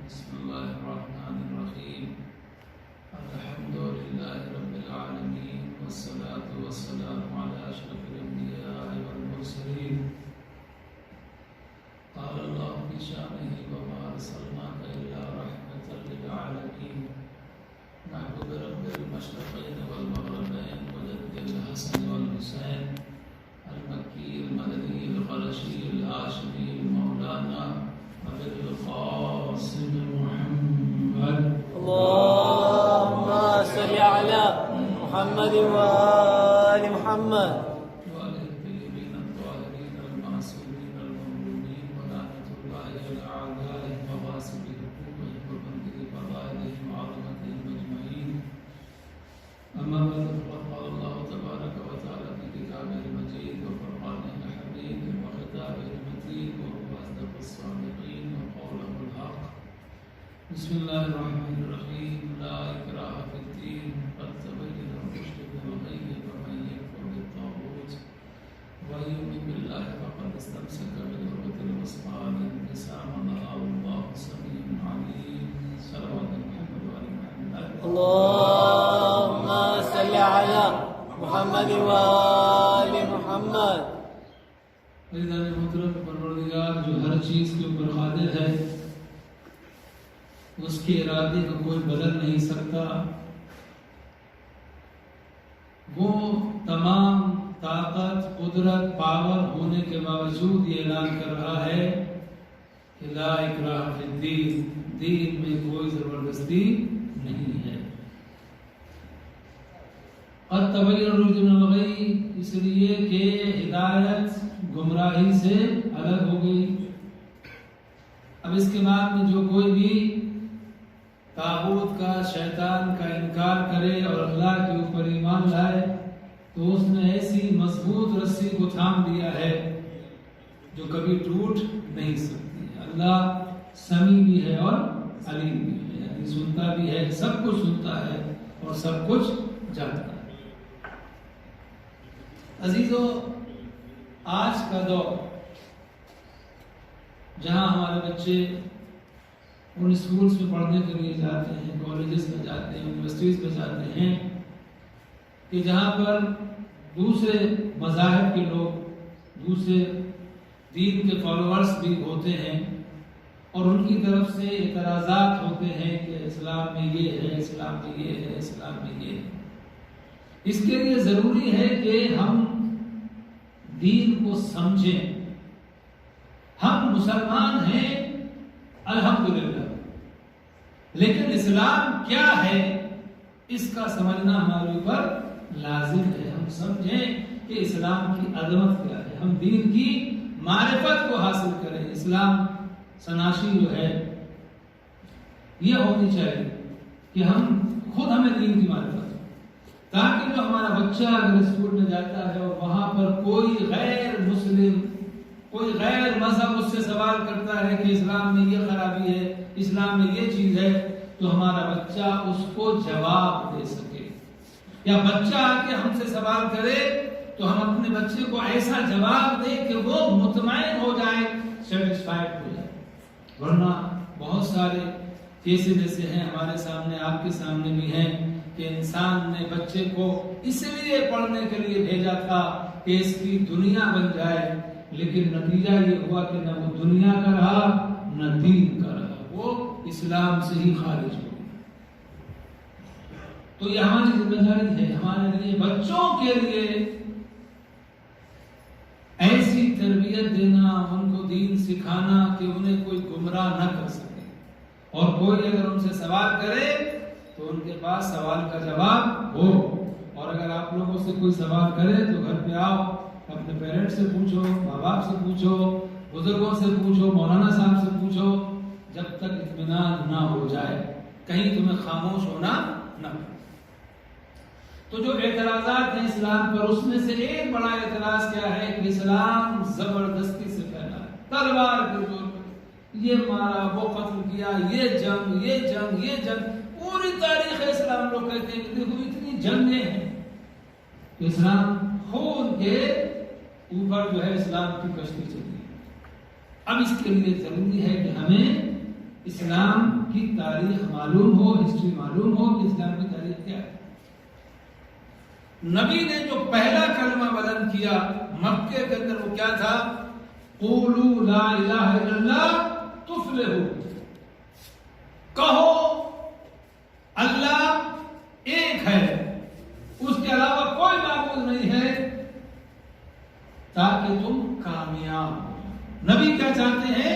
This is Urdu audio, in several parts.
بسم الله الرحمن الرحيم. الحمد لله رب العالمين، والصلاة والسلام على أشرف الأنبياء والمرسلين. قال الله في شأنه: وما أرسلناك إلا رحمة للعالمين. نحن برب المشرقين والمغربين وجد الحسن والحسين المكي المدني القرشي الهاشمي المولانا أبي القاسم محمد. اللهم صل على محمد وآل محمد وآله الطيبين الطاهرين المعصومين المظلومين، ولعنة الله على أعدائهم وغاصبي حقوقهم وبندي فضائلهم وعظمتهم أجمعين. أما بعد، فقد قال الله تبارك وتعالى في كتابه المجيد وفرقانه الحميد وخطابه المتين، وهو أصدق الصادقين وقوله الحق. بسم الله الرحمن الرحيم. لا إكراه في الدين، قد تبين الرشد من الغي، ومن يكفر بالطاغوت ويؤمن بالله فقد استمسك بالعروة الوثقى لا انقسام لها، والله سميع عليم. صلوات محمد وآل محمد. اللهم صل على محمد وآل محمد. عزیزان محترم، پروردگار جو ہر چیز کے اوپر قادر ہے، اس کے ارادے کو کوئی بدل نہیں سکتا. وہ تمام طاقت، قدرت، پاور ہونے کے باوجود یہ اعلان کر رہا ہے کہ لا اکراہ فی الدین، دین میں کوئی زبردستی نہیں ہے. قد تبین الرشد من الغی، اس لیے کہ ہدایت گمراہی سے الگ ہو گئی. اب اس کے بعد میں جو کوئی بھی طاغوت کا، شیطان کا انکار کرے اور اللہ کے اوپر ایمان لائے تو اس نے ایسی مضبوط رسی کو تھام دیا ہے جو کبھی ٹوٹ نہیں سکتی. اللہ سمیع بھی ہے اور علیم بھی ہے، یعنی سنتا بھی ہے، سب کچھ سنتا ہے اور سب کچھ جانتا ہے. عزیزو، آج کا دور جہاں ہمارے بچے ان اسکولز میں پڑھنے کے لیے جاتے ہیں، کالجز میں جاتے ہیں، یونیورسٹیز میں جاتے ہیں، کہ جہاں پر دوسرے مذاہب کے لوگ، دوسرے دین کے فالوورز بھی ہوتے ہیں اور ان کی طرف سے اعتراضات ہوتے ہیں کہ اسلام میں یہ ہے، اسلام میں یہ ہے، اسلام میں یہ ہے. اس کے لیے ضروری ہے کہ ہم دین کو سمجھیں. ہم مسلمان ہیں الحمدللہ، لیکن اسلام کیا ہے اس کا سمجھنا ہمارے اوپر لازم ہے. ہم سمجھیں کہ اسلام کی عظمت کیا ہے، ہم دین کی معرفت کو حاصل کریں. اسلام شناسی جو ہے یہ ہونی چاہیے کہ ہم خود ہمیں دین کی معرفت، تاکہ جو ہمارا بچہ اگر اسکول میں جاتا ہے اور وہاں پر کوئی غیر مسلم، کوئی غیر مذہب اس سے سوال کرتا ہے کہ اسلام میں یہ خرابی ہے، اسلام میں یہ چیز ہے، تو ہمارا بچہ اس کو جواب دے سکے. یا بچہ آ کے ہم سے سوال کرے تو ہم اپنے بچے کو ایسا جواب دیں کہ وہ مطمئن ہو جائے، سیٹسفائیڈ ہو جائے. ورنہ بہت سارے کیسز ایسے ہیں ہمارے سامنے، آپ کے سامنے بھی ہیں، کہ انسان نے بچے کو اس لیے پڑھنے کے لیے بھیجا تھا کہ اس کی دنیا بن جائے، لیکن نتیجہ یہ ہوا کہ نہ وہ دنیا کا رہا نہ دین کا رہا، وہ اسلام سے ہی خارج ہو گیا. تو یہ ہماری ذمہ داری ہے، ہمارے لیے بچوں کے لیے ایسی تربیت دینا، ان کو دین سکھانا کہ انہیں کوئی گمراہ نہ کر سکے. اور کوئی اگر ان سے سوال کرے تو ان کے پاس سوال کا جواب ہو. اور اگر آپ لوگوں سے کوئی سوال کرے تو گھر پہ آؤ، اپنے پیرنٹس سے پوچھو، ماں باپ سے پوچھو، بزرگوں سے پوچھو، مولانا صاحب سے پوچھو، جب تک اطمینان نہ ہو جائے کہیں تمہیں خاموش ہونا نہ پڑے. تو جو اعتراضات ہیں اسلام پر، اس میں سے ایک بڑا اعتراض کیا ہے کہ اسلام زبردستی سے پھیلا ہے، تلوار کے زور پر، یہ مارا، وہ قتل کیا، یہ جنگ، یہ جنگ، یہ جنگ. پوری تاریخ اسلام لوگ کہتے ہیں کہ دیکھو اتنی جنگیں ہیں. اسلام خون کے اوپر جو ہے اسلام کی کشتی چلی. اب اس کے لیے ضروری ہے کہ ہمیں اسلام کی تاریخ معلوم ہو، ہسٹری معلوم ہو کہ اسلام کی تاریخ کیا ہے۔ نبی نے جو پہلا کلمہ بلند کیا مکے کے اندر وہ کیا تھا؟ قولوا لا الہ الا اللہ تفلحوا، کہو اللہ ایک ہے، اس کے علاوہ کوئی معبود نہیں ہے، تاکہ تم کامیاب ہو۔ نبی کیا چاہتے ہیں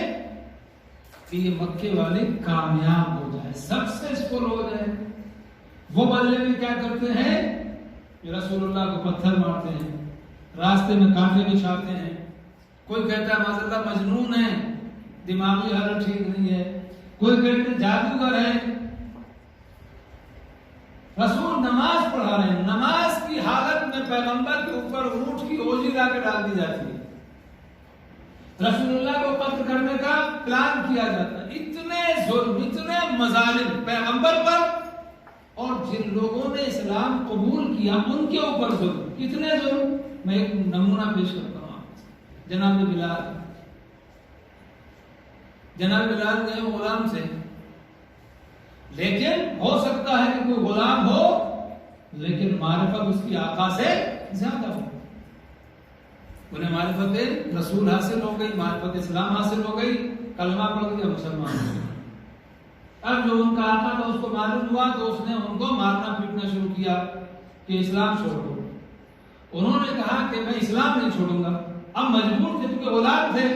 کہ یہ مکے والے کامیاب ہو جائیں، سکسیسفل ہو جائیں۔ وہ بدلے میں کیا کرتے ہیں کہ رسول اللہ کو پتھر مارتے ہیں، راستے میں کانٹے بچھاتے ہیں، کوئی کہتا ہے معاذ اللہ مجنون ہے، دماغی حالت ٹھیک نہیں ہے، کوئی کہتے ہیں جادوگر ہے۔ رسول نماز پڑھا رہے ہیں، نماز کی حالت میں پیغمبر کے اوپر اونٹ کی اوجی لا کے ڈال دی جاتی ہے، رسول اللہ کو قتل کرنے کا پلان کیا جاتا ہے۔ اتنے ظلم، اتنے مظالم پیغمبر پر، اور جن لوگوں نے اسلام قبول کیا ان کے اوپر ظلم، کتنے ظلم۔ میں ایک نمونہ پیش کرتا ہوں آپ کو۔ جناب بلال گئے غلام سے، لیکن ہو سکتا ہے کہ کوئی غلام ہو لیکن معرفت اس کی آقا سے زیادہ ہو، انہیں معرفت رسول حاصل ہو گئی، معرفت اسلام حاصل ہو گئی، کلمہ پڑھ کے مسلمان ہو گئے۔ اب جو ان کا آقا تھا اس کو معلوم ہوا تو اس نے ان کو مارنا پیٹنا شروع کیا کہ اسلام چھوڑ دو۔ انہوں نے کہا کہ میں اسلام نہیں چھوڑوں گا۔ اب مجبور تھے کیونکہ غلام تھے،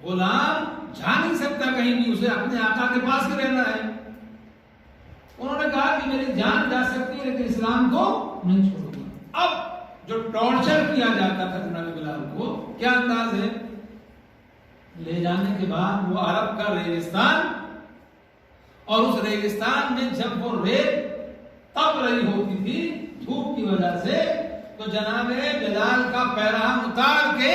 غلام جا نہیں سکتا کہیں بھی، اسے اپنے آقا کے پاس ہی رہنا ہے۔ انہوں نے کہا کہ میری جان جا سکتی ہے لیکن اسلام کو نہیں چھوڑوں گا۔ اب جو ٹارچر کیا جاتا تھا جناب بلال کو، کیا انداز ہے، لے جانے کے بعد وہ عرب کا ریگستان، اور اس ریگستان میں جب وہ ریت تپ رہی ہوتی تھی دھوپ کی وجہ سے، تو جناب بلال کا پیراہن اتار کے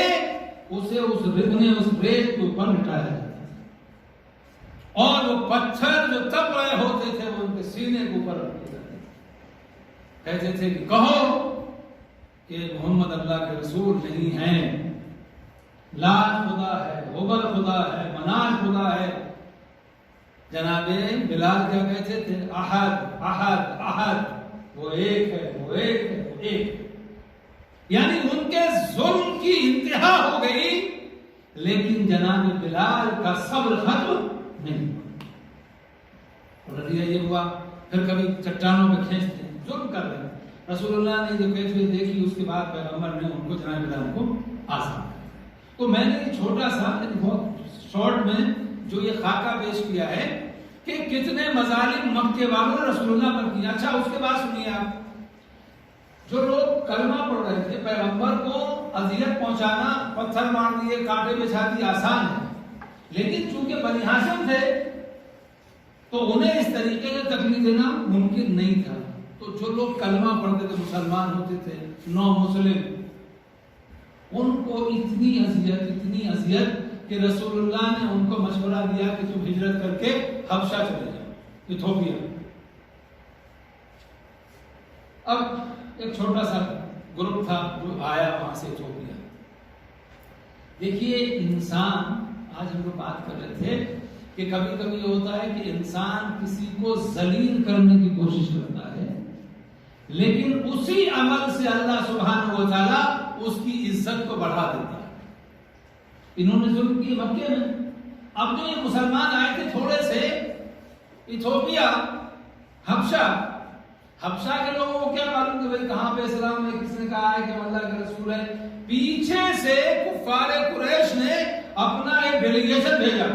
اسے اس ریت کے اوپر لٹایا جاتا تھا، اور وہ پتھر جو تپ رہے ہوتے تھے وہ ان کے سینے کے اوپر رکھے جاتے تھے۔ کہتے تھے کہ کہو کہ محمد اللہ کے رسول نہیں ہیں، لات خدا ہے، حبل خدا ہے، منات خدا ہے۔ جناب بلال کیا کہتے تھے؟ احد احد احد، وہ ایک ہے، وہ ایک ہے، وہ ایک ہے۔ یعنی ان کے ظلم کی انتہا ہو گئی، لیکن جناب بلال کا صبر ختم نہیں ہوا۔ نتیجہ یہ ہوا پھر کبھی چٹانوں پہ کھینچتے ہیں، ظلم کر رہے ہیں۔ رسول اللہ نے جو کیفیت دیکھی اس کے بعد پیغمبر نے ان کو جناب بلال کو آزاد کیا۔ تو میں نے چھوٹا سا بہت شارٹ میں جو یہ خاکہ پیش کیا ہے کہ کتنے مظالم مکے والوں نے رسول اللہ پر کیا۔ اچھا اس کے بعد سنیے آپ، جو لوگ کلمہ پڑھ رہے تھے، پیغمبر کو اذیت پہنچانا، پتھر مار دیے، کانٹے بچھا دیے آسان ہے، لیکن چونکہ بنی ہاشم تھے تو انہیں اس طریقے سے تکلیف دینا ممکن نہیں تھا۔ تو جو لوگ کلمہ پڑھتے تھے، مسلمان ہوتے تھے، نو مسلم، ان کو اتنی اذیت کہ رسول اللہ نے ان کو مشورہ دیا کہ تم ہجرت کر کے حبشہ چلے جاؤ، ایتھوپیا۔ اب ایک چھوٹا سا گروپ تھا جو آیا وہاں سے ایتھوپیا۔ دیکھیے انسان، آج ہم لوگ بات کر رہے تھے کہ کبھی کبھی یہ ہوتا ہے کہ انسان کسی کو ذلیل کرنے کی کوشش کرتا ہے، لیکن اسی عمل سے اللہ سبحانہ و تعالیٰ اس کی عزت کو بڑھا دیتا ہے۔ انہوں نے ظلم کیے مکے میں۔ اب جو یہ مسلمان آئے تھے تھوڑے سے، ایتھوپیا، حبشہ کے لوگوں کو کیا معلوم کہ بھائی کہاں پہ اسلام میں کس نے کہا ہے کہ اللہ کے رسول ہے۔ پیچھے سے کفار قریش نے اپنا ایک ڈیلیگیشن بھیجا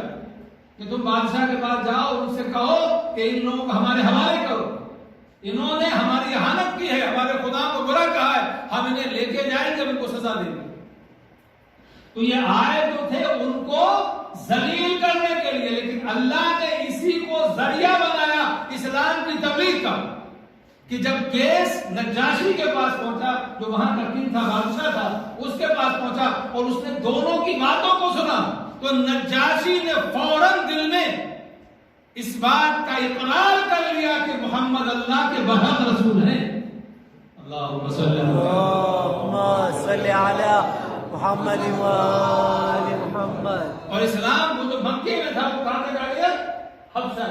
کہ تم بادشاہ کے پاس جاؤ اور ان سے کہو کہ ان لوگوں کو ہمارے حوالے کرو، انہوں نے ہماری اہانت کی ہے، ہمارے خدا کو برا کہا ہے، ہم انہیں لے کے جائیں گے، ان کو سزا دیں گے۔ تو یہ آئے تو تھے ان کو ذلیل کرنے کے لیے، لیکن اللہ نے اسی کو ذریعہ بنایا اسلام کی تبلیغ کا، کہ جب کیس نجاشی کے پاس پہنچا، جو وہاں کا کنگ تھا، بادشاہ تھا، اس کے پاس پہنچا اور اس نے دونوں کی باتوں کو سنا، تو نجاشی نے فوراً دل میں اس بات کا اقرار کر لیا کہ محمد اللہ کے برحق رسول ہیں۔ اللہم صلی علی محمد و آل محمد۔ اور اسلام وہ جو مکے میں تھا وہ کہاں تک آ گیا؟ حبشہ،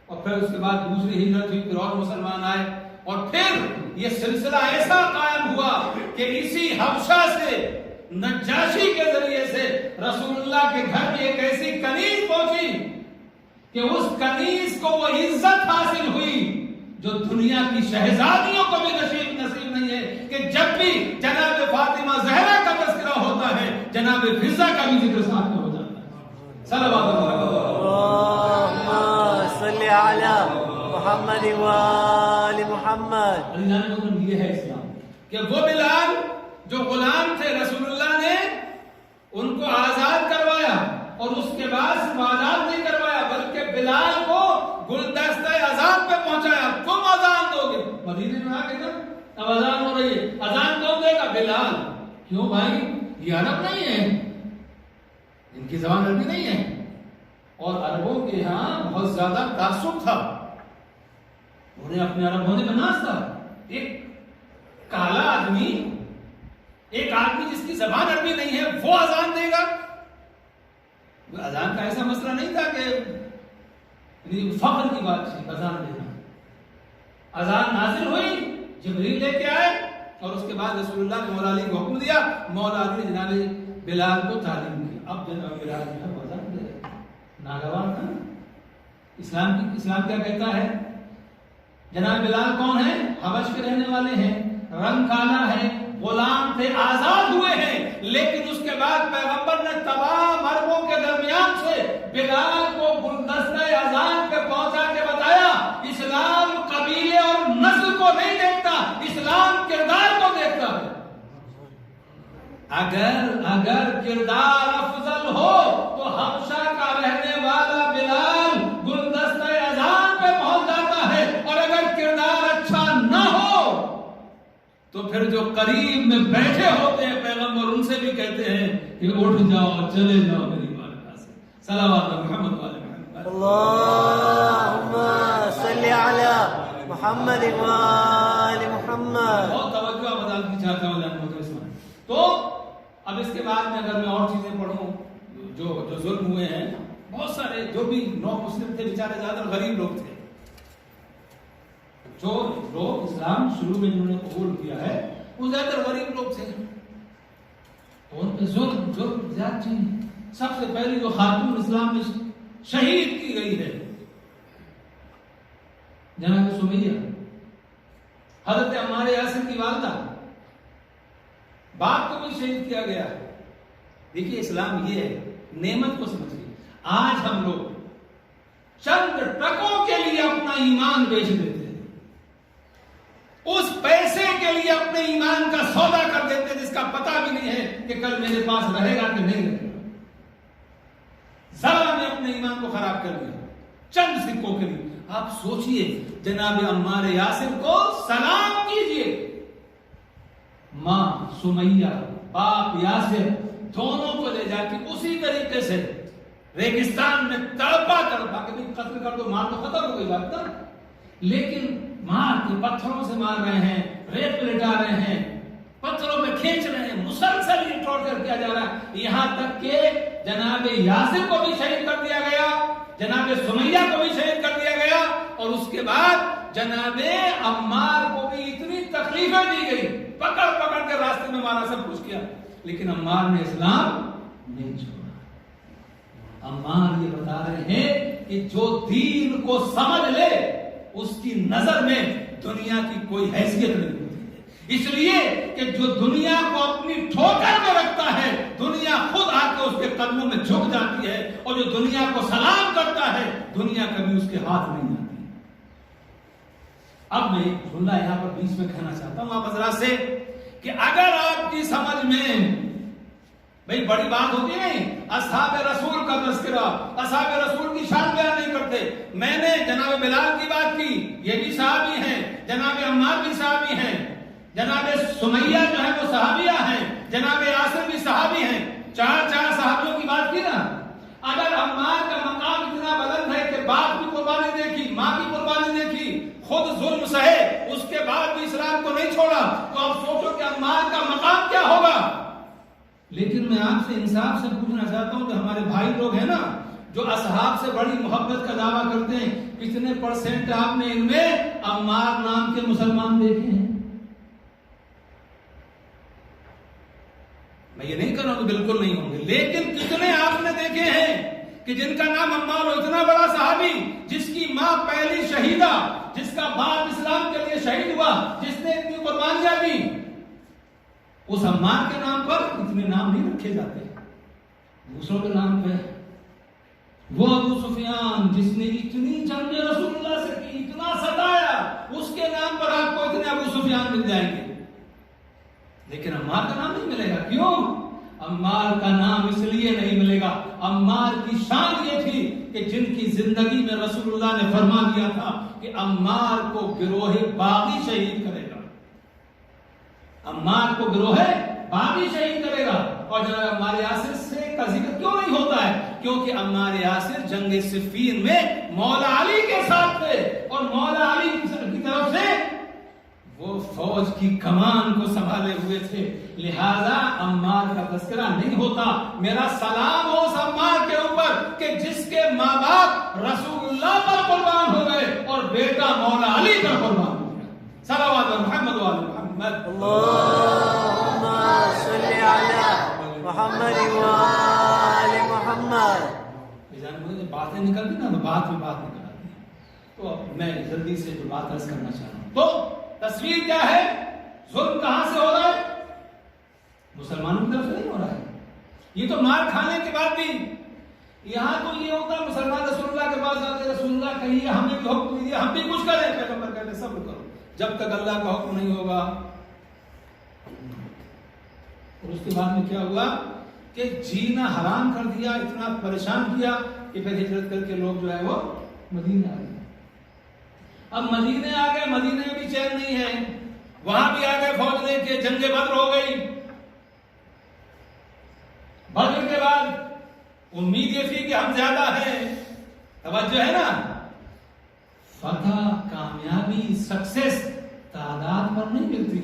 اور پھر اس کے بعد دوسری ہجرت ہوئی، پھر اور مسلمان آئے، اور پھر یہ سلسلہ ایسا قائم ہوا کہ اسی حبشہ سے نجاشی کے ذریعے سے رسول اللہ کے گھر میں ایک ایسی کنیز پہنچی کہ اس کنیز کو وہ عزت حاصل ہوئی جو دنیا کی شہزادیوں کو بھی نصیب نہیں ہے، کہ جب بھی جناب فاطمہ زہرا کا تذکرہ ہوتا ہے جناب فضہ کا بھی ذکر ساتھ میں ہو جاتا ہے۔ صلوات اللہم صلی علی محمد وآل محمد۔ یہ ہے اسلام کہ وہ بلال جو غلام تھے رسول اللہ نے ان کو آزاد کروایا، اور اس کے بعد صرف آزاد نہیں کروایا بلکہ بلال کو گلدستہ اذان پہ پہنچایا، تم اذان دو گے مدینے میں آ کے نا، اب اذان ہو رہی ہے، اذان کون دے گا؟ بلال۔ کیوں بھائی؟ یہ عرب نہیں ہے، ان کی زبان عربی نہیں ہے، اور عربوں کے یہاں بہت زیادہ تعصب تھا، انہیں اپنے عرب ہونے میں ناز تھا۔ ایک کالا آدمی، ایک آدمی جس کی زبان عربی نہیں ہے، وہ اذان دے گا؟ اذان کا ایسا مسئلہ نہیں تھا کہ فخر کی بات تھی اذان دینا۔ اذان نازل ہوئی، جبریل لے کے آئے، اور اس کے بعد رسول اللہ نے مولا علی کو حکم دیا، مولا علی نے جناب بلال کو تعلیم دی۔ اب جناب بلال جو ہے اذان دے، ناگوار تھا۔ اسلام کیا کہتا ہے؟ جناب بلال کون ہے؟ حبش کے رہنے والے ہیں، رنگ کالا ہے، غلام تھے، آزاد ہوئے ہیں، لیکن اس کے بعد پیغمبر نے تمام عربوں کے درمیان سے بلال کو گلدستہ اذان پہ پہنچا کے بتایا اسلام قبیلے اور نسل کو نہیں دیکھتا، اسلام کردار کو دیکھتا ہے۔ اگر کردار افضل ہو تو حبشہ کا رہنے والا بلال گلدستہ اذان پہ پہنچ جاتا ہے، اور اگر کردار اچھا نہ ہو تو پھر جو قریب میں بیٹھے ہوتے ہیں پیغمبر ان سے بھی کہتے ہیں کہ اٹھ جاؤ، چلے جاؤ میری بارگاہ سے۔ صلوات محمد والے محمد۔ اللہم صلی علی محمد وآل محمد۔ بہت توجہ بدل کی چاہتا ہوں جانبوں کے اس میں۔ تو اب اس کے بعد میں اگر میں اور چیزیں پڑھوں جو ظلم ہوئے ہیں، بہت سارے جو بھی نو مسلم تھے بیچارے زیادہ غریب لوگ تھے، جو لوگ اسلام شروع میں انہوں نے قبول کیا ہے وہ زیادہ غریب لوگ تھے، ان پہ ظلم زیادتی۔ سب سے پہلی جو خاتون اسلام میں شہید کی گئی ہے جناب سمیہ، حضرت عمار یاسر کی والدہ، باپ کو بھی شہید کیا گیا۔ دیکھیے اسلام یہ ہے، نعمت کو سمجھیے۔ آج ہم لوگ چند ٹکوں کے لیے اپنا ایمان بیچ دیتے ہیں، اس پیسے کے لیے اپنے ایمان کا سودا کر دیتے ہیں جس کا پتہ بھی نہیں ہے کہ کل میرے پاس رہے گا کہ نہیں رہے گا۔ ذرا نے اپنے ایمان کو خراب کر دیا چند سکوں کے لیے۔ آپ سوچئے جناب عمار یاسر کو سلام کیجئے، ماں سمیہ باپ یاسر دونوں کو لے جا کے اسی طریقے سے ریگستان میں تڑپا کہ قتل کر دو، مار تو ختم ہو گئی بات نا، لیکن مار کے پتھروں سے مار رہے ہیں، ریت پہ لٹا رہے ہیں، پتھروں پہ کھینچ رہے ہیں، مسلسل یہ ٹارچر کیا جا رہا ہے، یہاں تک کہ جناب یاسر کو بھی شہید کر دیا گیا، جناب سمیہ کو بھی شہید کر دیا گیا، اور اس کے بعد جناب عمار کو بھی اتنی تکلیفیں دی گئی، پکڑ پکڑ کے راستے میں مارا، سب کچھ کیا، لیکن عمار نے اسلام نہیں چھوڑا۔ عمار یہ بتا رہے ہیں کہ جو دین کو سمجھ لے اس کی نظر میں دنیا کی کوئی حیثیت نہیں ہوتی ہے، اس لیے کہ جو دنیا کو اپنی ٹھوکر میں رکھتا ہے دنیا خود آ کے اس کے قدموں میں جھک جاتی ہے، اور جو دنیا کو سلام کرتا ہے دنیا کبھی اس کے ہاتھ نہیں آتی۔ اب میں جملہ یہاں پر بیچ میں کہنا چاہتا ہوں آپ حضرات سے کہ اگر آپ کی سمجھ میں بھئی بڑی بات ہوتی نہیں، اصحاب رسول کا تذکرہ، اصحاب رسول کی شان بیان نہیں کرتے، میں نے جناب بلال کی بات کی، یہ بھی صحابی ہیں، جناب عمار بھی صحابی ہیں، جناب سمیہ جو ہے وہ صحابیہ ہیں، جناب یاسر بھی صحابی ہیں، چار صحابیوں کی بات کی نا۔ اگر عمار کا مقام اتنا بلند ہے کہ باپ کی قربانی دیکھی، ماں کی قربانی دیکھی، خود ظلم سہے، اس کے بعد بھی اسلام کو نہیں چھوڑا، تو اب سوچو کہ عمار کا مقام کیا ہوگا۔ لیکن میں آپ سے انصاف سے پوچھنا چاہتا ہوں کہ ہمارے بھائی لوگ ہیں نا، جو اصحاب سے بڑی محبت کا دعویٰ کرتے ہیں، کتنے پرسنٹ آپ نے ان میں عمار نام کے مسلمان دیکھے ہیں؟ میں یہ نہیں کر رہا ہوں کہ بالکل نہیں ہوں گے، لیکن کتنے آپ نے دیکھے ہیں کہ جن کا نام عمار ہو، اتنا بڑا صحابی جس کی ماں پہلی شہیدہ، جس کا باپ اسلام کے لیے شہید ہوا، جس نے اتنی قربانیاں دی، اس عمار کے نام پر اتنے نام نہیں رکھے جاتے، دوسروں کے نام پہ۔ وہ ابو سفیان جس نے اتنی جنگ رسول اللہ سے کی، اتنا ستایا، اس کے نام پر آپ کو اتنے ابو سفیان مل جائیں گے، لیکن عمار کا نام نہیں ملے گا۔ کیوں؟ عمار کا نام اس لیے نہیں ملے گا، عمار کی شان یہ تھی کہ جن کی زندگی میں رسول اللہ نے فرما دیا تھا کہ عمار کو گروہ باغی شہید کرے گا، عمار کو گروہ باغی شہید کرے گا۔ اور جناب عمار یاسر سے کا ذکر کیوں نہیں ہوتا ہے؟ کیونکہ عمار یاسر جنگ صفین میں مولا علی کے ساتھ تھے، اور مولا علی کی طرف سے وہ فوج کی کمان کو سنبھالے ہوئے تھے، لہذا عمار کا تذکرہ نہیں ہوتا۔ میرا سلام ہو اس عمار کے اوپر کہ جس کے ماں باپ رسول اللہ پر قربان ہو گئے اور بیٹا مولا علی پر قربان ہو گیا۔ صلوات محمد و آل محمد، اللہم صلی علی محمد و آل محمد۔ مجھے باتیں نکلتی نا تو بات میں بات نکل آتی ہے، تو میں جلدی سے جو بات عرض کرنا چاہ رہا ہوں، تو تصویر کیا ہے؟ ظلم کہاں سے ہو رہا ہے؟ مسلمانوں کی طرف سے نہیں ہو رہا ہے۔ یہ تو مار کھانے کے بعد بھی یہاں تو یہ ہوتا ہے، مسلمان رسول اللہ کے پاس جاتے، رسول اللہ کہیے، ہم نے بھی حکم دیا، ہم بھی کچھ کریں، پیغمبر کہتے صبر کرو جب تک اللہ کا حکم نہیں ہوگا۔ اور اس کے بعد میں کیا ہوا کہ جینا حرام کر دیا، اتنا پریشان کیا کہ پھر ہجرت کر کے لوگ جو ہے وہ مدینہ آ گئے۔ اب مدینے آ گئے، مدینے میں بھی چین نہیں ہے، وہاں بھی آ گئے فوج لے کے، جنگ بدر ہو گئی۔ بدر کے بعد امید یہ تھی کہ ہم زیادہ ہیں، توجہ ہے نا، فتح، کامیابی، سکسیس تعداد پر نہیں ملتی،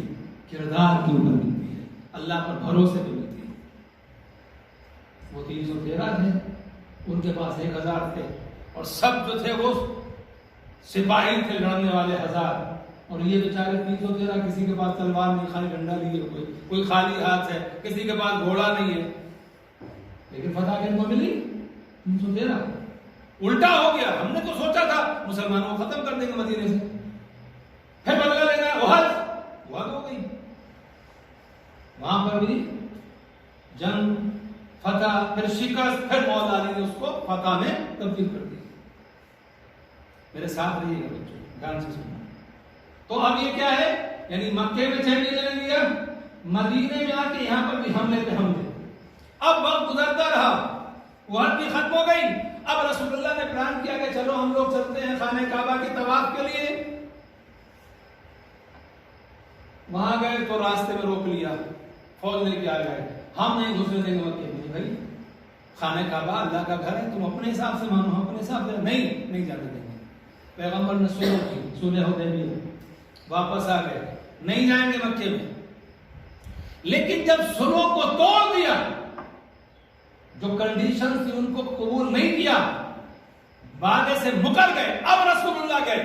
کردار کے اوپر ملتی ہے، اللہ پر بھروسے پہ ملتی ہے۔ وہ 313 تھے، ان کے پاس 1000 تھے، اور سب جو تھے وہ سپاہی تھے، لڑنے والے 1000، اور یہ بیچارے 313، کسی کے پاس تلوار نہیں، خالی ڈنڈا لیے، کوئی خالی ہاتھ ہے، کسی کے پاس گھوڑا نہیں ہے، لیکن فتح کن کو ملی 313۔ الٹا ہو گیا، ہم نے تو سوچا تھا مسلمانوں کو ختم کر دیں گے مدینے سے، پھر بدلا لینا ہے، احد ہو گئی، وہاں پر بھی جنگ، فتح، پھر شکست، پھر مولا علی نے اس کو فتح میں تبدیل کر دیا۔ میرے ساتھ رہیے گا بچوں، دھیان سے سننا۔ تو اب یہ کیا ہے؟ یعنی مکے میں 6 مہینے لگ گیا، مدینے میں آ کے یہاں پر بھی حملے پہ حملے۔ اب وقت گزرتا رہا، وحد بھی ختم ہو گئی، اب رسول اللہ نے پلان کیا کہ چلو ہم لوگ چلتے ہیں خانہ کعبہ کے طواف کے لیے۔ وہاں گئے تو راستے میں روک لیا، فوج لے کے آ گئے، ہم نہیں گھسنے دیں گے مکے میں، بھائی خانہ کعبہ اللہ کا گھر ہے، تم اپنے حساب سے مانو، اپنے حساب سے نہیں جانے دیں گے۔ پیغمبر نے صلح کی، صلح حدیبیہ، واپس آ گئے، نہیں جائیں گے مکے میں۔ لیکن جب صلح کو توڑ دیا، جو کنڈیشن تھی ان کو قبول نہیں کیا، وعدے سے مکر گئے، اب رسول اللہ گئے،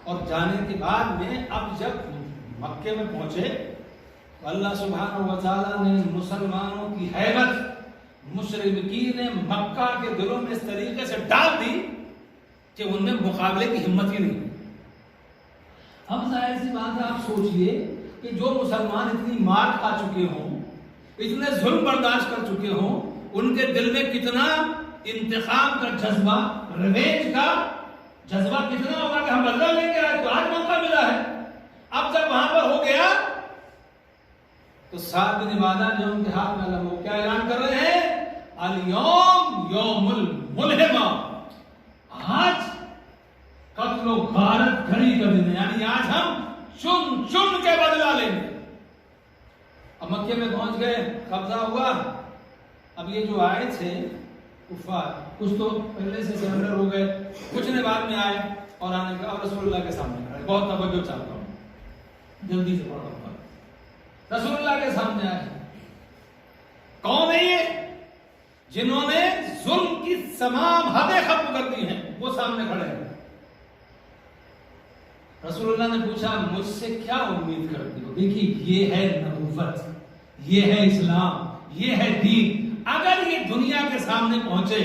اور جانے کے بعد میں اب جب مکے میں پہنچے، اللہ سبحانہ و تعالیٰ نے مسلمانوں کی ہیبت مشرکین مکہ کے دلوں میں اس طریقے سے ڈال دی کہ ان میں مقابلے کی ہمت ہی نہیں۔ اب ظاہر سی بات ہے، آپ سوچئے کہ جو مسلمان اتنی مار کھا چکے ہوں، اتنے ظلم برداشت کر چکے ہوں، ان کے دل میں کتنا انتقام کا جذبہ، ریونج کا جذبہ کتنا ہوگا کہ ہم بدلہ لیں گے، تو آج موقع ملا ہے۔ اب جب وہاں پر ہو گیا تو سعد بن عبادہ جو ان کے ہاتھ میں اللہ، وہ کیا اعلان کر رہے ہیں؟ الیوم یوم الملحمہ، آج قتل و غارت گھڑی کر دیں، یعنی آج ہم چن چن کے بدلہ لیں گے۔ اب مکے میں پہنچ گئے، قبضہ ہوا۔ اب یہ جو آئے تھے کفار، کچھ تو پہلے سے سرنڈر ہو گئے، کچھ نے بعد میں آئے اور آنے کا، اور رسول اللہ کے سامنے کھڑے۔ بہت توجہ چاہتا ہوں، جلدی سے پڑھو۔ رسول اللہ کے سامنے آئے، کون ہے یہ؟ جنہوں نے ظلم کی تمام حدیں ختم کر دی ہیں، وہ سامنے کھڑے ہیں۔ رسول اللہ نے پوچھا مجھ سے کیا امید کرتے ہو؟ دیکھیے یہ ہے نبوت، یہ ہے اسلام، یہ ہے دین۔ اگر یہ دنیا کے سامنے پہنچے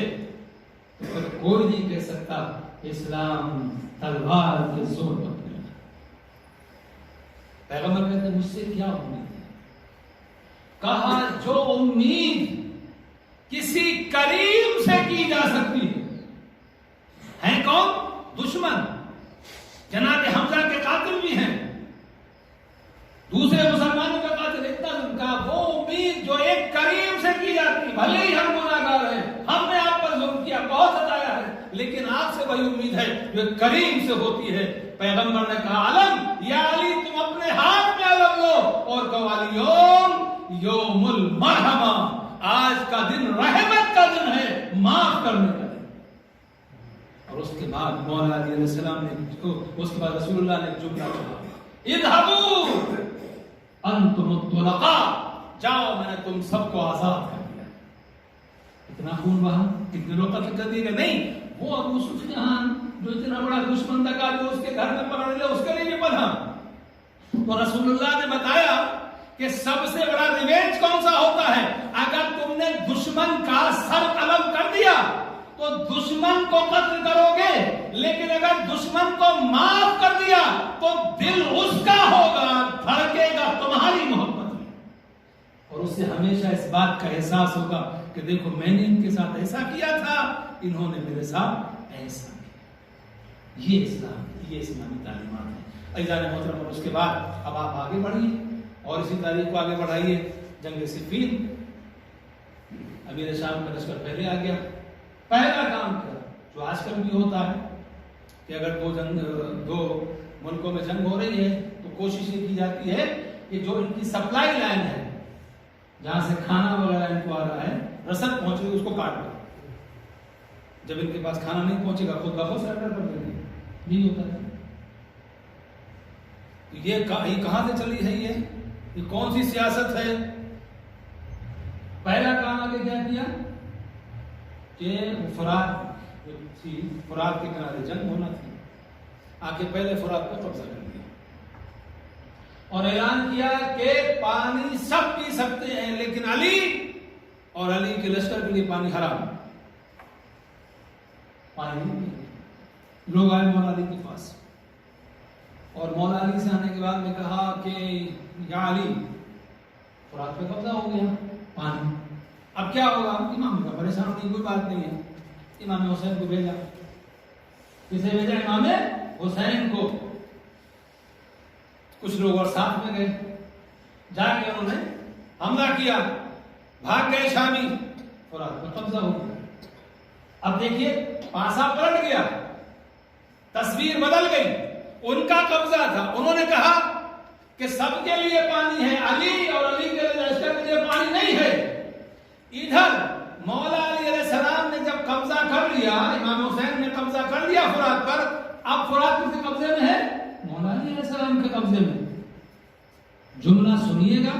تو پھر کوئی نہیں کہہ سکتا اسلام تلوار کے زور پر نہیں۔ پیغمبر کہتے ہیں مجھ سے کیا امید ہے؟ کہا جو امید کسی کریم سے کی جا سکتی ہے کون؟ دشمن، جناب حمزہ کے قاتل بھی ہیں، دوسرے مسلمانوں کا قاتل، اتنا کا وہ امید جو ایک کریم سے کی جاتی، بھلے ہی ہم گناہگار ہیں، ہم نے آپ پر ظلم کیا، بہت ستایا ہے، لیکن آپ سے وہی امید ہے جو ایک کریم سے ہوتی ہے۔ پیغمبر نے کہا علم یا علی، تم اپنے ہاتھ میں علم لو اور کہو علیوم یوم المرحمہ، آج کا دن رحمت کا دن ہے، معاف کرنے کا دن۔ اور اس کے بعد مولا علی علیہ السلام نے اس کے بعد رسول اللہ نے جملہ کہا اذهبوا انتم الطلقاء، جاؤ میں نے تم سب کو آزاد کر دیا۔ اتنا خون بہا، کتنے لوگ قتل کر دیے گئے؟ نہیں، وہ ابو سفیان جو اتنا بڑا دشمن تھا جو اس کے گھر میں پکڑ لیا، اس کے لیے بھی پڑھا۔ تو رسول اللہ نے بتایا کہ سب سے بڑا ریونج کون سا ہوتا ہے؟ اگر تم نے دشمن کا سر قلم کر دیا تو دشمن کو قتل کرو گے، لیکن اگر دشمن کو معاف کر دیا تو دل اس کا ہوگا، دھڑکے گا تمہاری محبت میں، اور اس سے ہمیشہ اس بات کا احساس ہوگا کہ دیکھو میں نے ان کے ساتھ ایسا کیا تھا، انہوں نے میرے ساتھ ایسا کیا۔ یہ اسلام، یہ اسلامی تعلیمات ہیں۔ عزیزان محترم، اور اس کے بعد اب آپ آگے بڑھیے اور اسی تاریخ کو آگے بڑھائیے۔ جنگ صفین، امیر شام کا لشکر پہلے آ گیا۔ پہلا کام کیا جو آج کل بھی ہوتا ہے کہ اگر دو ملکوں میں جنگ ہو رہی ہے تو کوشش یہ کی جاتی ہے کہ جو ان کی سپلائی لائن ہے، جہاں سے کھانا وغیرہ ان کو آ رہا ہے، رسد پہنچ رہی ہے، اس کو کاٹ دو۔ جب ان کے پاس کھانا نہیں پہنچے گا خود بخود سرنڈر کر دیں گے، نہیں ہوتا ہے۔ یہ کہاں سے چلی ہے؟ یہ کون سی سیاست ہے؟ پہلا کام آگے کیا کیا کہ فرات تھی، فرات کے کنارے جنگ ہونا تھی، آ کے پہلے فرات پہ قبضہ کر لیا اور اعلان کیا کہ پانی سب پی سکتے ہیں لیکن علی اور علی کے لشکر کے لیے پانی حرام، پانی نہیں پیے۔ لوگ آئے مولا علی کے پاس اور مولا علی سے آنے کے بعد میں کہا کہ یا علی فرات پہ قبضہ ہو گیا، پانی اب کیا ہوگا؟ امام کا پریشان ہونے کی کوئی بات نہیں ہے۔ امام حسین کو بھیجا، کسے بھیجا؟ امام حسین کو۔ کچھ لوگ اور ساتھ میں گئے، جا کے انہوں نے حملہ کیا، بھاگ گئے شامی، فرات پہ قبضہ ہو گیا۔ اب دیکھیے پاسا پلٹ گیا، تصویر بدل گئی، ان کا قبضہ تھا، انہوں نے کہا کہ سب کے لیے پانی ہے، علی اور علی کے لشکر کے لیے پانی نہیں ہے۔ ادھر مولا علی علیہ السلام نے جب قبضہ کر لیا، امام حسین نے قبضہ کر لیا فرات پر، اب فرات کس کے قبضے میں ہے؟ مولا علی علیہ السلام کے قبضے میں۔ جملہ سنیے گا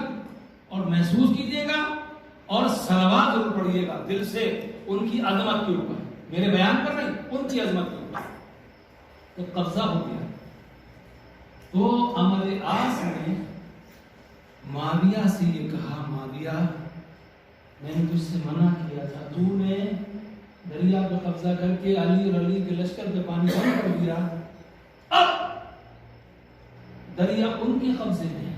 اور محسوس کیجیے گا اور صلوات ضرور پڑھیے گا دل سے ان کی عظمت کے اوپر، میرے بیان پر نہیں، ان کی عظمت کے اوپر۔ تو قبضہ ہو گیا تو عمر آس نے معاویہ سے یہ کہا، معاویہ میں نے تجھ سے منع کیا تھا، تو نے دریا پہ قبضہ کر کے علی اور علی کے لشکر پہ پانی بند کر دیا، اب دریا ان کے قبضے میں ہے،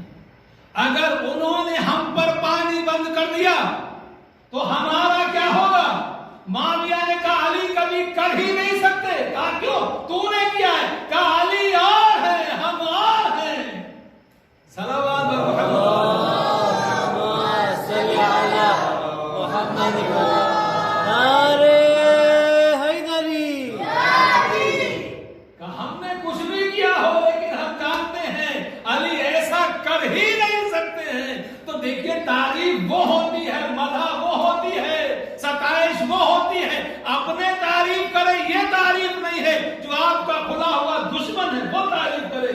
اگر انہوں نے ہم پر پانی بند کر دیا تو ہمارا کیا ہوگا؟ معاویہ نے کہا علی کبھی کر ہی نہیں سکتے۔ کہا کیوں؟ تو نے کیا ہے؟ کہا علی اور ہے، ہم اور ہیں۔ صلوات ہم نے کچھ بھی کیا ہو لیکن ہم جانتے ہیں علی ایسا کر ہی نہیں سکتے ہیں۔ تو دیکھیے تعریف وہ ہوتی ہے، مدح وہ ہوتی ہے، ستائش وہ ہوتی ہے، اپنے تعریف کرے یہ تعریف نہیں ہے، جو آپ کا کھلا ہوا دشمن ہے وہ تعریف کرے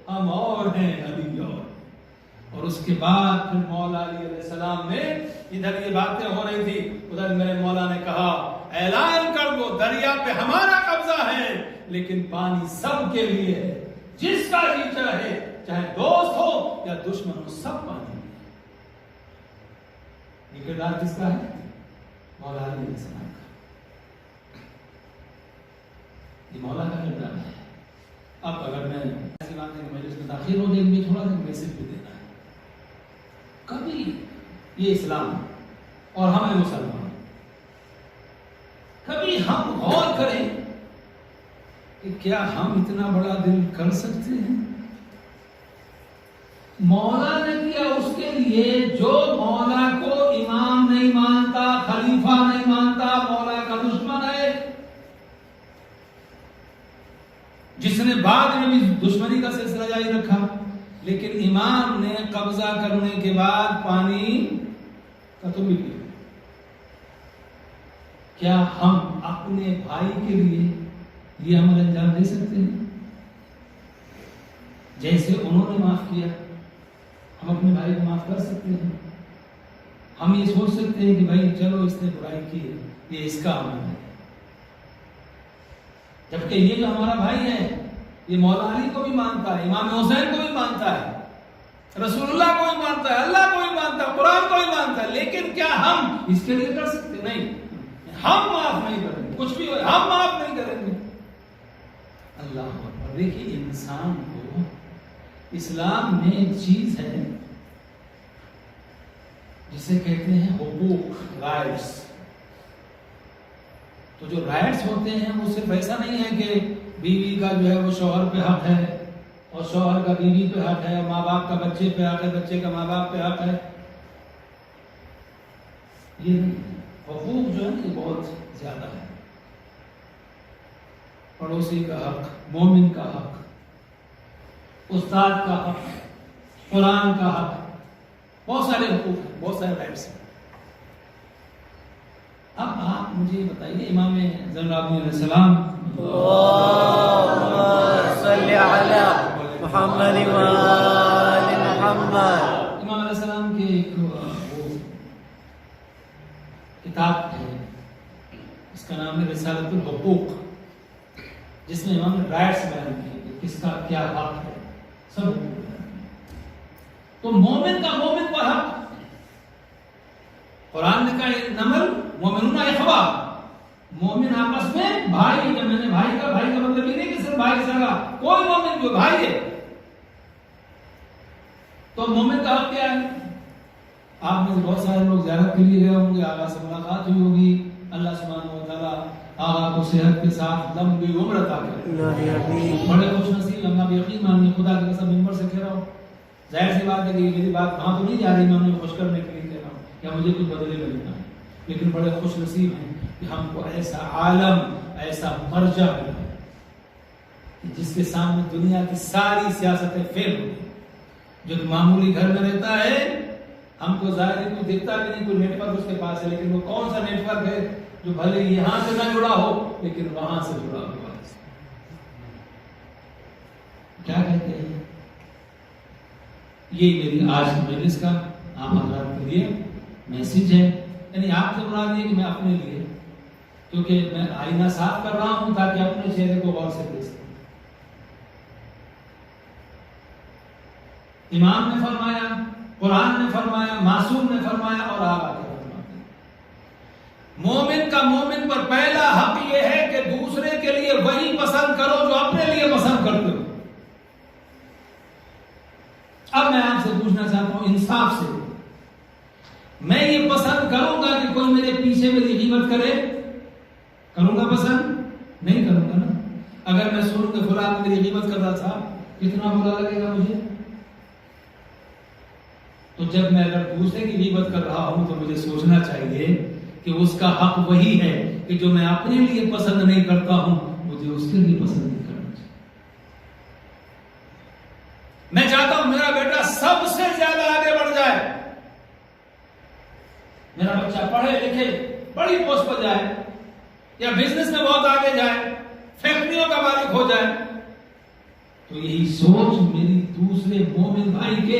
ہم اور ہیں، علی اور اس کے بعد پھر مولا علی علیہ السلام نے، ادھر یہ باتیں ہو رہی تھی، ادھر میرے مولا نے کہا اعلان کر دو دریا پہ ہمارا قبضہ ہے، لیکن پانی سب کے لیے ہے، جس کا جی چاہے، چاہے دوست ہو یا دشمن ہو، سب پانی میں۔ یہ کردار کس کا ہے؟ مولا علی علیہ السلام کا۔ یہ مولا کا کردار ہے۔ اب اگر میں ایسی بات ہے کہ مجلس میں تاخیر ہو گئی، تھوڑا سا میسج بھی دینا ہے۔ کبھی یہ اسلام اور ہمیں مسلمان، کبھی ہم غور کریں کہ کیا ہم اتنا بڑا دل کر سکتے ہیں؟ مولا نے کیا اس کے لیے جو مولا کو امام نہیں مانتا، خلیفہ نہیں مانتا، مولا کا دشمن ہے، جس نے بعد میں بھی دشمنی کا سلسلہ جاری رکھا، لیکن امام نے قبضہ کرنے کے بعد پانی ختم بھی کیا۔ کیا ہم اپنے بھائی کے لیے یہ عمل انجام دے سکتے ہیں؟ جیسے انہوں نے معاف کیا، ہم اپنے بھائی کو معاف کر سکتے ہیں؟ ہم یہ سوچ سکتے ہیں کہ بھائی چلو اس نے برائی کی ہے، یہ اس کا عمل ہے، جبکہ یہ جو ہمارا بھائی ہے یہ مولا علی کو بھی مانتا ہے، امام حسین کو بھی مانتا ہے، رسول اللہ کو بھی مانتا ہے، اللہ کو بھی مانتا ہے، قرآن کو بھی مانتا ہے، لیکن کیا ہم اس کے لیے کر سکتے؟ نہیں، ہم معاف نہیں کریں گے، کچھ بھی ہو ہم معاف نہیں کریں گے۔ اللہ اکبر۔ دیکھیے انسان کو اسلام میں ایک چیز ہے جسے کہتے ہیں حقوق، رائٹس۔ تو جو رائٹس ہوتے ہیں وہ صرف ایسا نہیں ہے کہ بیوی کا جو ہے وہ شوہر پہ حق ہے، اور شوہر کا بیوی پہ حق ہے، ماں باپ کا بچے پہ حق ہے، بچے کا ماں باپ پہ حق ہے۔ یہ حقوق جو ہے یہ بہت زیادہ ہے۔ پڑوسی کا حق، مومن کا حق، استاد کا حق، قرآن کا حق، بہت سارے حقوق ہیں، بہت سارے رائٹس ہیں۔ اب آپ مجھے بتائیے امام زین العابدین علیہ السلام صلی علی محمد وآل محمد، امام علیہ السلام کی ایک وہ کتاب ہے، اس کا نام ہے رسالۃ الحقوق، جس میں امام نے رائٹس بیان کیے کہ کس کا کیا حق ہے، سب تو مومن کا مومن پر حق۔ قرآن نے کہا انمل مومنون اخوہ، مومن آپس میں بھائی، جب میں نے بھائی کا مطلب یہ نہیں کہ صرف بھائی سگا، کوئی مومن جو بھائی ہے۔ تو مومن کا حق کیا ہے؟ آپ میں سے بہت سارے لوگ زیارت کے لیے گئے ہوں گے، آقا سے ملاقات ہوئی ہوگی، اللہ سبحانہ و تعالیٰ آقا کو صحت کے ساتھ لمبی عمر عطا کرے۔ بڑے خوش نصیب ہیں، آپ یقین مانیے، خدا کی قسم ممبر سے کہہ رہا ہوں، ظاہر سی بات ہے کہ میری بات وہاں تو نہیں جا رہی، میں انہیں خوش کرنے کے لیے کہہ رہا ہوں یا مجھے کچھ بدلے ملنا ہے، لیکن بڑے خوش نصیب ہیں کہ ہم کو ایسا عالم، ایسا مرجع ملا کہ جس کے سامنے دنیا کی ساری سیاستیں فیل ہو گئی۔ جو معمولی گھر میں رہتا ہے، ہم کو ظاہر ہے کوئی دیکھتا بھی نہیں، کوئی نیٹ ورک اس کے پاس ہے، لیکن وہ کون سا نیٹ ورک ہے جو بھلے یہاں سے نہ جڑا ہو لیکن وہاں سے جڑا ہوا ہے۔ کیا کہتے ہیں؟ یہ میری آج کی مجلس کا آپ حضرات کے لیے میسج ہے، یعنی آپ سے مراد یہ کہ میں اپنے لیے، کیونکہ میں آئینہ صاف کر رہا ہوں تاکہ اپنے چہرے کو غور سے دیکھ سکوں۔ امام نے فرمایا، قرآن نے فرمایا، معصوم نے فرمایا، اور آپ آگے فرماتے ہیں۔ مومن کا مومن پر پہلا حق یہ ہے کہ دوسرے کے لیے وہی پسند کرو جو اپنے لیے پسند کرتے ہو۔ اب میں آپ سے پوچھنا چاہتا ہوں انصاف سے، میں یہ پسند کروں گا کہ کوئی میرے پیچھے میری غیبت کرے؟ کروں گا پسند؟ نہیں کروں گا نا۔ اگر میں سنوں کہ فلاں میری غیبت کر رہا تھا، کتنا برا لگے گا مجھے؟ تو جب میں اگر دوسرے کی غیبت کر رہا ہوں تو مجھے سوچنا چاہیے کہ اس کا حق وہی ہے کہ جو میں اپنے لیے پسند نہیں کرتا ہوں مجھے اس کے لیے پسند نہیں کرنا چاہیے۔ میں چاہتا ہوں میرا بیٹا سب سے زیادہ آگے بڑھ جائے، میرا بچہ پڑھے لکھے بڑی پوسٹ پر جائے، یا بزنس میں بہت آگے جائے، فیکٹریوں کا مالک ہو جائے۔ تو یہی سوچ میری دوسرے مومن بھائی کے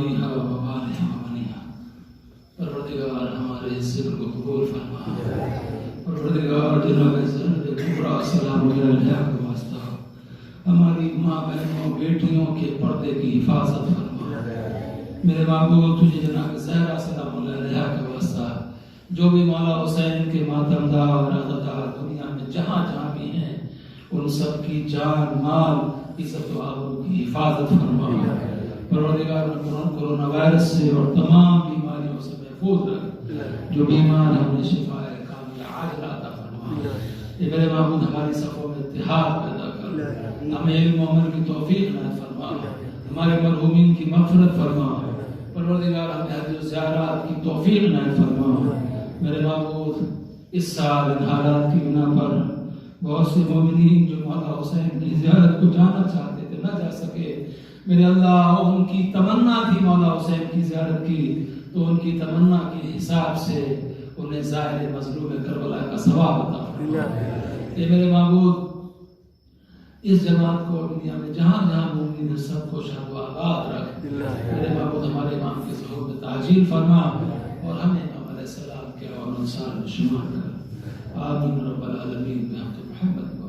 راویہا و بانہا و بنیہا. پروردگار ہمارے اس ذکر کو قبول فرما. پروردگار جناب عزت کبریٰ سلام علیہ کا واسطہ ہماری ماں بہنوں بیٹیوں کے پردے کی حفاظت فرما. میرے معبود تجھے جناب زہرا سلام علیہ کا واسطہ جو بھی مولا حسین کے ماتمدار عزادار دنیا میں جہاں جہاں بھی ہیں ان سب کی جان مال عزت و آبرو کی حفاظت فرما. پروردگار کورونا وائرس سے اور تمام بیماریوں سے محفوظ رکھ. جو بیمار ہیں انہیں شفا کاملہ عاجلہ عطا فرما. اے میرے معبود ہماری صفوں میں اتحاد پیدا کر. ہمیں علم و عمل کی توفیق عنایت فرما. ہمارے مرحومین کی مغفرت فرما. پروردگار ہمیں حج و زیارات کی توفیق عنایت فرما. میرے معبود اس سال ان حالات کی بنا پر بہت سے مومنین جو مولا حسین کی زیارت کو جانا چاہتے تھے نہ جا سکے. میرے اللہ ان کی تمنا تھی مولا حسین کی زیارت کی تو ان کی تمنا کے حساب سے انہیں ظاہر مظلوم کربلا کا ثواب عطا فرما. اے میرے معبود اس جماعت کو دنیا میں جہاں جہاں مومنین ہیں سب کو شاد و آباد رکھ. میرے معبود ہمارے امام کے ظہور میں تعجیل فرما اور ہمیں امام علیہ السلام کے اور انصار میں شمار کر. آمین رب العالمین بحق محمد.